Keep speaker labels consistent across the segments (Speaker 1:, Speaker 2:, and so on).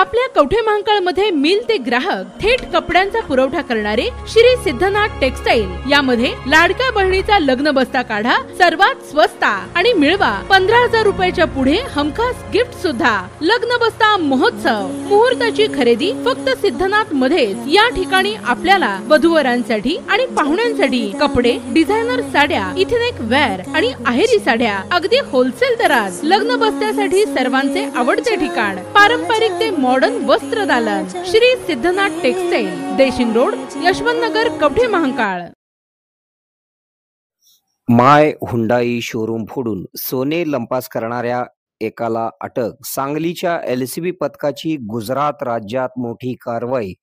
Speaker 1: आपल्या कवठे महांकाळ मध्ये मिल ते ग्राहक थेट कपड्यांचा पुरवठा करणारे श्री सिद्धनाथ टेक्सटाईल यामध्ये लाडक्या बहिणीचा लग्न बस्ता काढा, सर्वात स्वस्त आणि मिळवा 15,000 रुपयाच्या पुढे हमखास गिफ्ट सुद्धा। लग्न बस्ता महोत्सव, मुहूर्ताची खरेदी फक्त सिद्धनाथ मध्येच। या ठिकाणी आपल्याला वधूवरांसाठी आणि पाहुण्यांसाठी कपडे, डिझायनर साड्या, इथनिक वेअर आणि आहेरी साड्या अगदी होलसेल दरात। लग्न बस्त्यासाठी सर्वांचे आवडते ठिकाण पारंपरिक ते मॉडर्न वस्त्रदालन Shri Siddhanath textile, Deshing road, Yashwantnagar, Kavathe Mahankal.
Speaker 2: My Hyundai showroom फोडून सोने लंपास करणाऱ्या एकाला अटक। सांगलीच्या एलसीबी पथकाची गुजरात राज्यात मोठी कारवाई।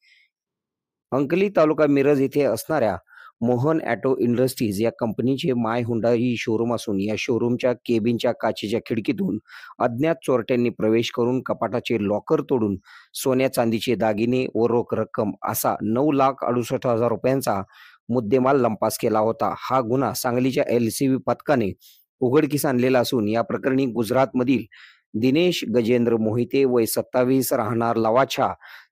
Speaker 2: अंकली तालुका मिरज येथे असणाऱ्या मोहन ऑटो इंडस्ट्रीज या कंपनीचे माय हुंडाई शोरूम असून या शोरूमच्या केबिनच्या काचेच्या खिडकीतून अज्ञात चोरट्यांनी प्रवेश करून कपाटाचे लॉकर तोडून सोन्या चांदीचे दागिने व रोख रक्कम असा 9,68,000 रुपयांचा मुद्देमाल लंपास केला होता। हा गुन्हा सांगलीच्या एलसीबी पथकाने उघडकीस आणलेला असून या प्रकरणी गुजरातमधील दिनेश गजेंद्र मोहिते वय 27 राहणार लवाछा,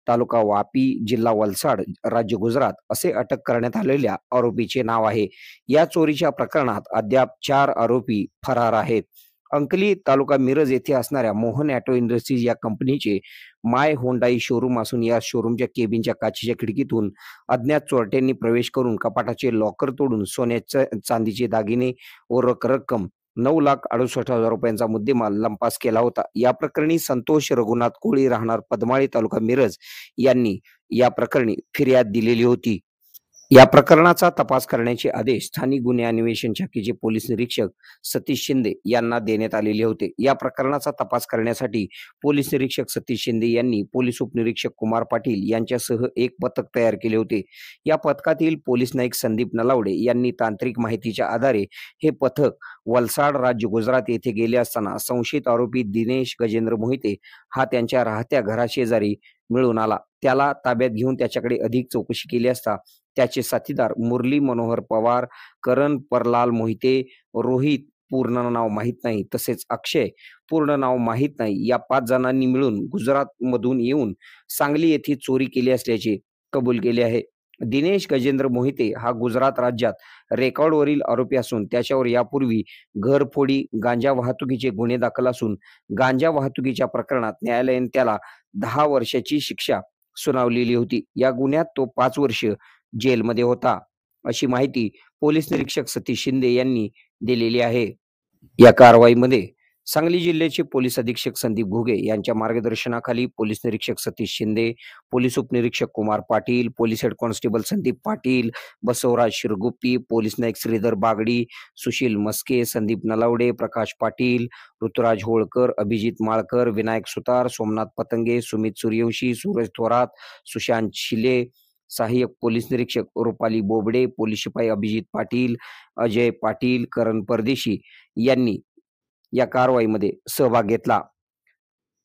Speaker 2: तालुका वापी, जिल्हा वलसाड, राज्य गुजरात असे अटक करण्यात आलेल्या आरोपीचे नाव आहे। या चोरीच्या प्रकरणात अद्याप 4 आरोपी फरार आहेत। अंकली तालुका मिरज येथे असणाऱ्या मोहन ऑटो इंडस्ट्रीज या कंपनीचे माय हुंडाई शोरूम असून या शोरूमच्या केबिनच्या काचेच्या खिडकीतून अज्ञात चोरट्यांनी प्रवेश करून कपाटाचे लॉकर तोडून सोन्याचे चांदीचे दागिने व रोख रक्कम 9,68,000 रुपयांचा मुद्देमाल लंपास केला होता। या प्रकरणी संतोष रघुनाथ कोळी राहणार पद्माळी, तालुका मिरज यांनी या प्रकरणी फिर्याद दिलेली होती। या प्रकरणाचा तपास करण्याचे आदेश स्थानिक गुन्हे अन्वेषण शाखेचे पोलीस निरीक्षक सतीश शिंदे यांना देण्यात आलेले होते। या प्रकरणाचा तपास करण्यासाठी पोलीस निरीक्षक सतीश शिंदे यांनी पोलीस उपनिरीक्षक कुमार पाटील यांच्यासह एक पथक तयार केले होते। या पथकातील पोलीस नाईक संदीप नलावडे यांनी तांत्रिक माहितीच्या आधारे हे पथक वलसाड, राज्य गुजरात येथे गेले असताना संशयित आरोपी दिनेश गजेंद्र मोहिते हा त्यांच्या राहत्या घराशेजारी मिळून आला। त्याला ताब्यात घेऊन त्याच्याकडे अधिक चौकशी केली असता त्याचे साथीदार मुरली मनोहर पवार, करण परलाल मोहिते, रोहित पूर्ण नाव माहित नाही तसेच अक्षय पूर्ण नाव माहित नाही या 5 जणांनी मिळून गुजरात मधून येऊन सांगली येथे चोरी केली असल्याचे कबूल केले आहे। दिनेश गजेंद्र मोहिते हा गुजरात राज्यात रेकॉर्डवरील आरोपी असून त्याच्यावर यापूर्वी घरफोडी, गांजा वाहतुकीचे गुन्हे दाखल असून गांजा वाहतुकीच्या प्रकरणात न्यायालयाने त्याला 10 वर्षाची शिक्षा सुनावलेली होती। या गुन्ह्यात तो 5 वर्ष जेलमध्ये होता, अशी माहिती पोलीस निरीक्षक सतीश शिंदे यांनी दिलेली आहे। या कारवाईमध्ये सांगली जिल्ह्याचे पोलीस अधीक्षक संदीप घुगे यांच्या मार्गदर्शनाखाली पोलीस निरीक्षक सतीश शिंदे, पोलीस उपनिरीक्षक Kumar Patil, police head constable Sandeep Patil, Basavaraj Shirguppi, police Naik Shridhar Bagadi, Sushil Maske, Sandeep Nalawade, Prakash Patil, Rituraj Holkar, Abhijit Malkar, Vinayak Sutar, Somnath Patange, Sumit Suryavanshi, Suraj Thorat, Sushant Shile, सहाय्यक पोलीस निरीक्षक रुपाली बोबडे, पोलीस शिपाई अभिजित पाटील, अजय पाटील, करण परदेशी यांनी या कारवाईमध्ये सहभाग घेतला।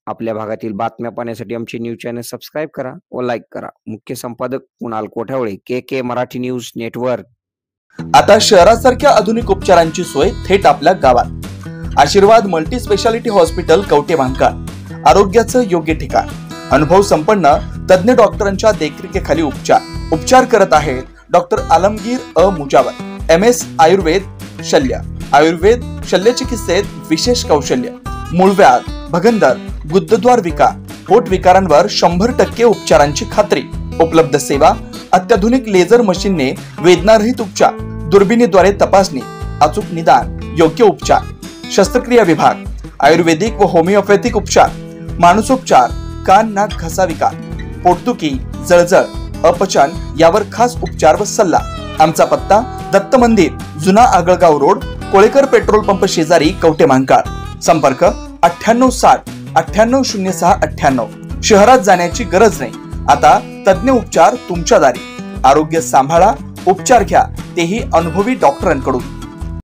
Speaker 2: आपल्या भागातील बातम्या पाहण्यासाठी आमचे न्यूज चॅनल सबस्क्राइब करा व लाईक करा। मुख्य संपादक कुणाल कोठावळे, के मराठी न्यूज नेटवर्क।
Speaker 3: आता शहरासारख्या आधुनिक उपचारांची सोय थेट आपल्या गावात। आशीर्वाद multi speciality hospital, Kavathe Mahankal, आरोग्याचं योग्य ठिकाण। अनुभव संपन्न तज्ञ डॉक्टरांच्या देखरेखीखाली उपचार करत आहेत डॉक्टर आलमगीर मुजावर, MS आयुर्वेद शल्य। आयुर्वेद शल्य चिकित्सेत विशेष कौशल्य। मूळव्याध, भगंदर, गुदद्वार विकार, पोट विकारांवर 100% उपचारांची खात्री। उपलब्ध सेवा अत्याधुनिक लेझर मशीनने वेदनारहित उपचार, दुर्बिणीद्वारे तपासणी, अचूक निदान, योग्य उपचार। शस्त्रक्रिया विभाग, आयुर्वेदिक व होमिओपॅथिक उपचार, मानसोपचार, कान नाक घसा विकार, पोटदुखी, जळजळ, अपचन यावर खास उपचार व सल्ला। आमचा पत्ता दत्त मंदिर, जुना Agalgaon road, Kolekar petrol pump शेजारी, कवठे महांकाळ। संपर्क 9860 9806 98। शहरात जाण्याची गरज नाही, आता तज्ञ उपचार तुमच्या दारी। आरोग्य सांभाळा, उपचार घ्या, तेही अनुभवी डॉक्टरांकडून।